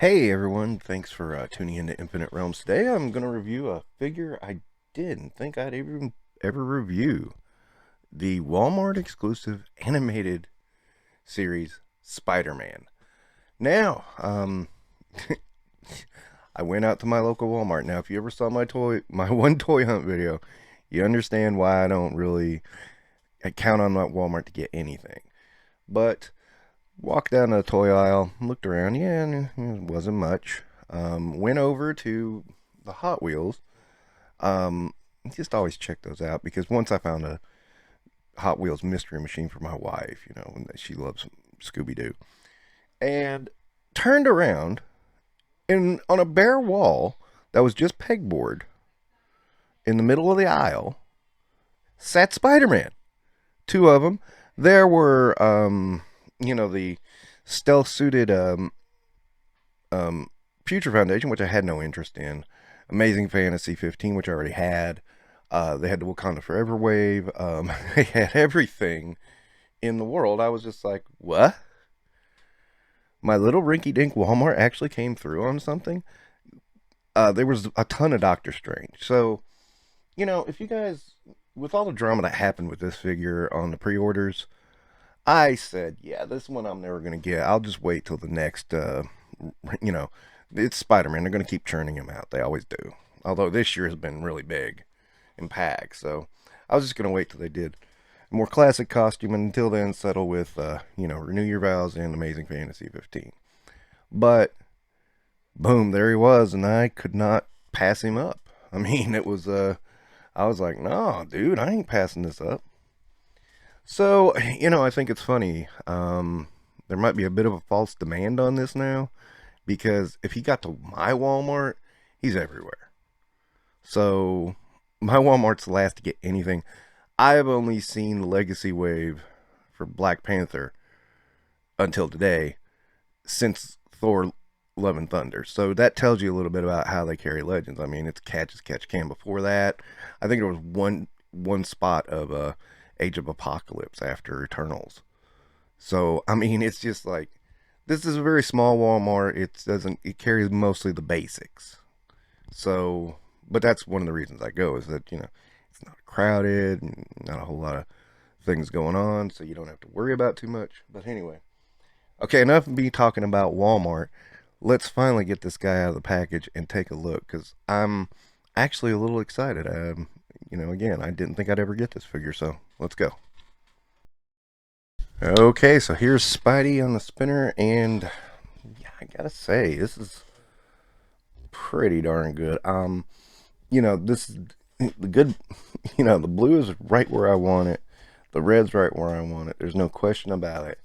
Hey everyone, thanks for tuning into Infinite Realms. Today I'm going to review a figure I didn't think I'd even ever review. The Walmart exclusive animated series Spider-Man. Now, I went out to my local Walmart. Now, if you ever saw my one toy hunt video, you understand why I don't really count on that Walmart to get anything. But walked down the toy aisle, looked around. Yeah, it wasn't much. Went over to the Hot Wheels. Um, just always check those out because once I found a Hot Wheels mystery machine for my wife, and she loves Scooby Doo, and turned around and on a bare wall that was just pegboard in the middle of the aisle sat Spider-Man. Two of them. There were, the stealth suited um, Future Foundation, which I had no interest in. Amazing Fantasy 15, which I already had. They had the Wakanda Forever wave. They had everything in the world. I was just like, what? My little rinky-dink Walmart actually came through on something. There was a ton of Doctor Strange. So, if you guys, with all the drama that happened with this figure on the pre-orders, I said, yeah, this one I'm never going to get. I'll just wait till the next, you know, it's Spider-Man. They're going to keep churning him out. They always do. Although this year has been really big in packs. So I was just going to wait till they did a more classic costume. And until then, settle with, Renew Your Vows and Amazing Fantasy 15. But, boom, there he was. And I could not pass him up. I mean, I was like, no, dude, I ain't passing this up. So, I think it's funny. There might be a bit of a false demand on this now because if he got to my Walmart, he's everywhere. So, my Walmart's the last to get anything. I've only seen the Legacy Wave for Black Panther until today since Thor Love and Thunder. So that tells you a little bit about how they carry Legends. I mean, it's catch as catch can. Before that, I think there was one spot of Age of Apocalypse after Eternals. So I mean, it's just like this is a very small Walmart. It carries mostly the basics. So, but that's one of the reasons I go is that it's not crowded, not a whole lot of things going on, so you don't have to worry about too much. But anyway, okay, enough of me talking about Walmart. Let's finally get this guy out of the package and take a look because I'm actually a little excited. Again, I didn't think I'd ever get this figure, so let's go. Okay, so here's Spidey on the spinner, and yeah, I gotta say, this is pretty darn good. This is the good, the blue is right where I want it, the red's right where I want it. There's no question about it.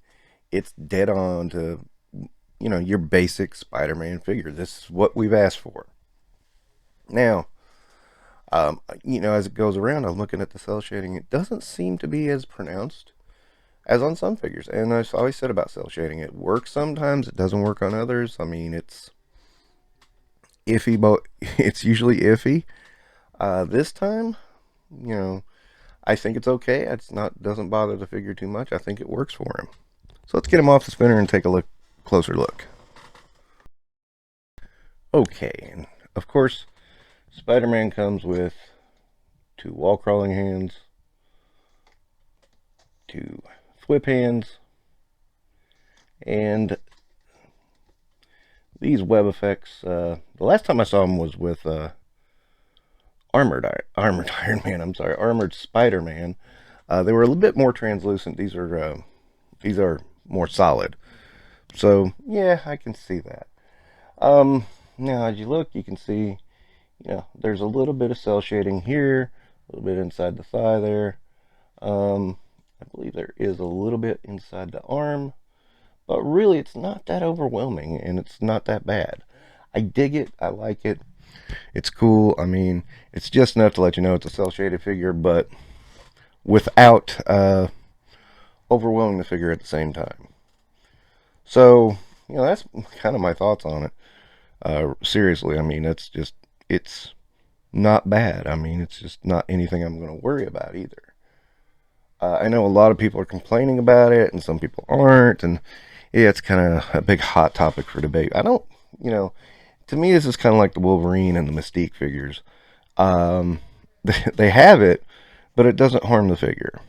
It's dead on to, your basic Spider-Man figure. This is what we've asked for. Now, as it goes around, I'm looking at the cell shading. It doesn't seem to be as pronounced as on some figures. And I've always said about cell shading, it works sometimes, it doesn't work on others. I mean, it's iffy, but it's usually iffy. This time, I think it's okay. It's not doesn't bother the figure too much. I think it works for him. So let's get him off the spinner and take a closer look. Okay, and of course, Spider-Man comes with two wall crawling hands, two whip hands, and these web effects. The last time I saw them was with armored Iron Man. I'm sorry, armored Spider-Man. They were a little bit more translucent. These are more solid. So yeah, I can see that. Now as you look, you can see, there's a little bit of cell shading here, a little bit inside the thigh there. I believe there is a little bit inside the arm, but really it's not that overwhelming and it's not that bad. I dig it. I like it. It's cool. I mean, it's just enough to let you know it's a cell shaded figure, but without overwhelming the figure at the same time. So, that's kind of my thoughts on it. Seriously, I mean, it's not bad. I mean, it's just not anything I'm going to worry about either. I know a lot of people are complaining about it, and some people aren't, and yeah, it's kind of a big hot topic for debate. I don't you know, to me, this is kind of like the Wolverine and the Mystique figures. Um, they have it, but it doesn't harm the figure.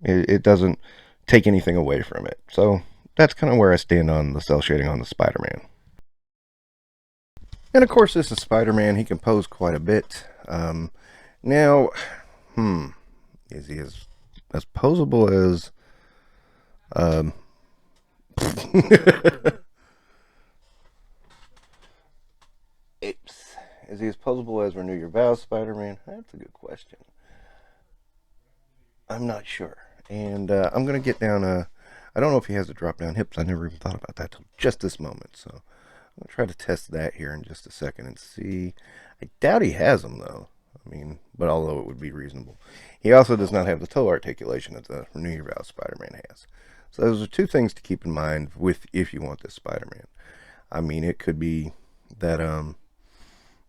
It doesn't take anything away from it. So that's kind of where I stand on the cell shading on the Spider-Man. And of course, this is Spider-Man. He can pose quite a bit. Now, is he as posable as? Um, Apes. Is he as posable as Renew Your Vows Spider-Man? That's a good question. I'm not sure. And I'm going to get down I don't know if he has the drop down hips. I never even thought about that till just this moment. So I'm going to try to test that here in just a second and see. I doubt he has them, though. I mean, but although it would be reasonable. He also does not have the toe articulation that the Renew Your Vows Spider-Man has. So those are two things to keep in mind with if you want this Spider-Man. I mean, it could be that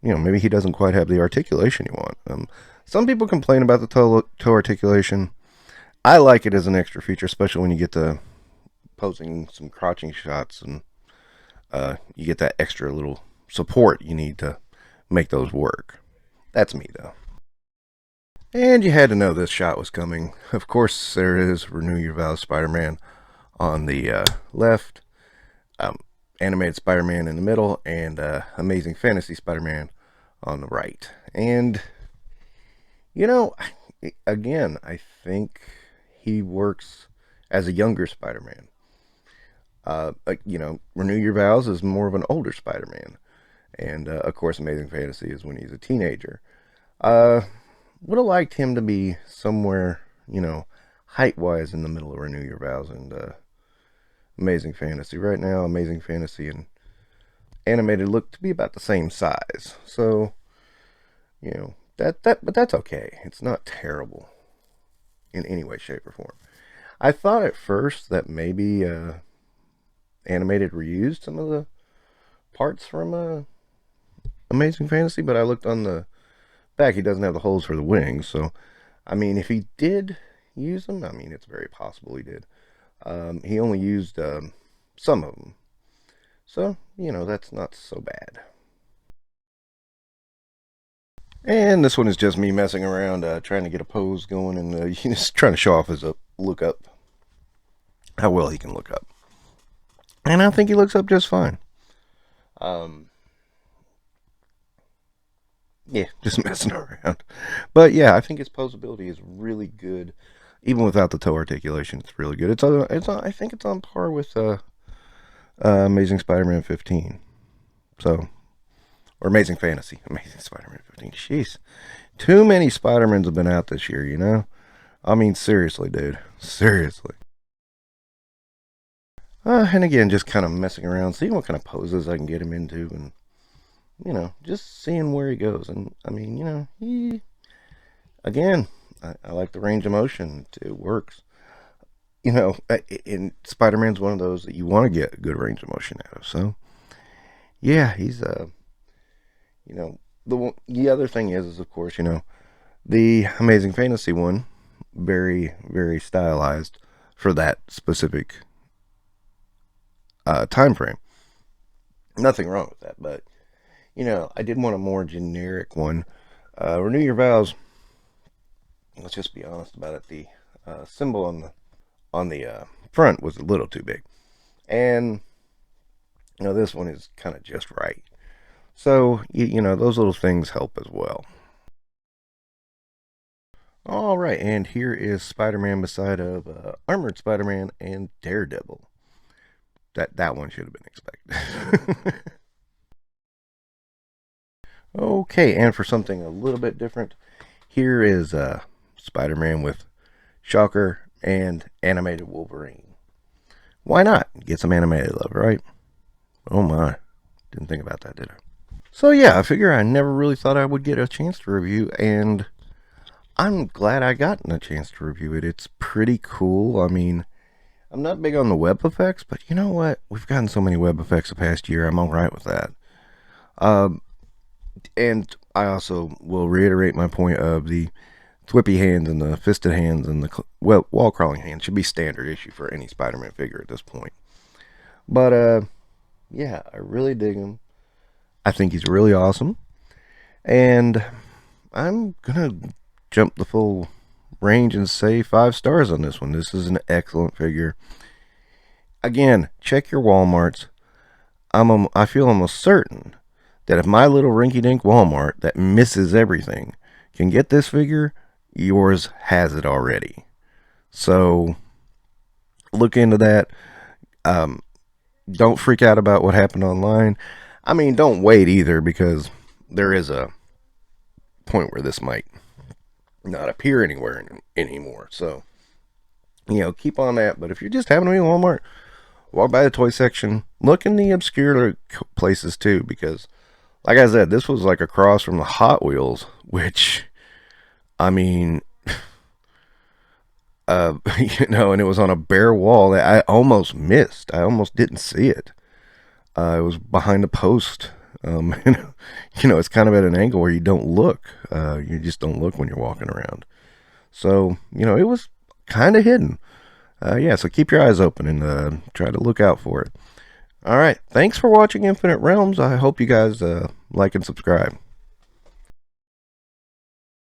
maybe he doesn't quite have the articulation you want. Some people complain about the toe articulation. I like it as an extra feature, especially when you get to posing some crouching shots and you get that extra little support you need to make those work. That's me, though. And you had to know this shot was coming. Of course, there is Renew Your Vows Spider-Man on the left, Animated Spider-Man in the middle, and Amazing Fantasy Spider-Man on the right. And, again, I think he works as a younger Spider-Man. Renew Your Vows is more of an older Spider-Man. And, of course, Amazing Fantasy is when he's a teenager. Would have liked him to be somewhere, height-wise in the middle of Renew Your Vows and Amazing Fantasy. Right now, Amazing Fantasy and Animated look to be about the same size. So, but that's okay. It's not terrible in any way, shape, or form. I thought at first that maybe Animated reused some of the parts from Amazing Fantasy, but I looked on the back. He doesn't have the holes for the wings, so I mean, if he did use them, I mean, it's very possible he did. He only used some of them, so that's not so bad. And this one is just me messing around, trying to get a pose going, and just trying to show off his look up, how well he can look up. And I think he looks up just fine. Yeah, just messing around. But yeah, I think his posability is really good. Even without the toe articulation, it's really good. I think it's on par with Amazing Spider-Man 15. So, or Amazing Fantasy. Amazing Spider-Man 15. Jeez. Too many Spider-Mans have been out this year, I mean, seriously, dude. Seriously. And again, just kind of messing around, seeing what kind of poses I can get him into, and, just seeing where he goes. And, I mean, again, I like the range of motion. It works. And Spider-Man's one of those that you want to get a good range of motion out of. So, yeah, he's, the other thing is of course, the Amazing Fantasy one, very, very stylized for that specific time frame. Nothing wrong with that, but I did want a more generic one. Renew Your Vows. Let's just be honest about it. The symbol on the front was a little too big, and this one is kind of just right. So those little things help as well. All right, and here is Spider-Man beside of Armored Spider-Man and Daredevil. That one should have been expected. Okay, and for something a little bit different, here is Spider-Man with Shocker and Animated Wolverine. Why not? Get some animated love, right? Oh my. Didn't think about that, did I? So yeah, I figure I never really thought I would get a chance to review, and I'm glad I gotten a chance to review it. It's pretty cool. I mean, I'm not big on the web effects, but you know what? We've gotten so many web effects the past year. I'm alright with that. And I also will reiterate my point of the thwippy hands and the fisted hands and the wall crawling hands should be standard issue for any Spider-Man figure at this point. But yeah, I really dig them. I think he's really awesome. And I'm going to jump the full range and say 5 stars on this one. This is an excellent figure. Again, check your Walmarts. I feel almost certain that if my little rinky-dink Walmart that misses everything can get this figure, yours has it already. So look into that. Don't freak out about what happened online. I mean, don't wait either, because there is a point where this might not appear anywhere anymore. So, keep on that. But if you're just having to be in Walmart, walk by the toy section. Look in the obscure places too, because, like I said, this was like across from the Hot Wheels, which, I mean, and it was on a bare wall that I almost missed. I almost didn't see it. It was behind a post. And, it's kind of at an angle where you don't look. You just don't look when you're walking around. So, it was kind of hidden. So keep your eyes open and try to look out for it. All right. Thanks for watching Infinite Realms. I hope you guys like and subscribe.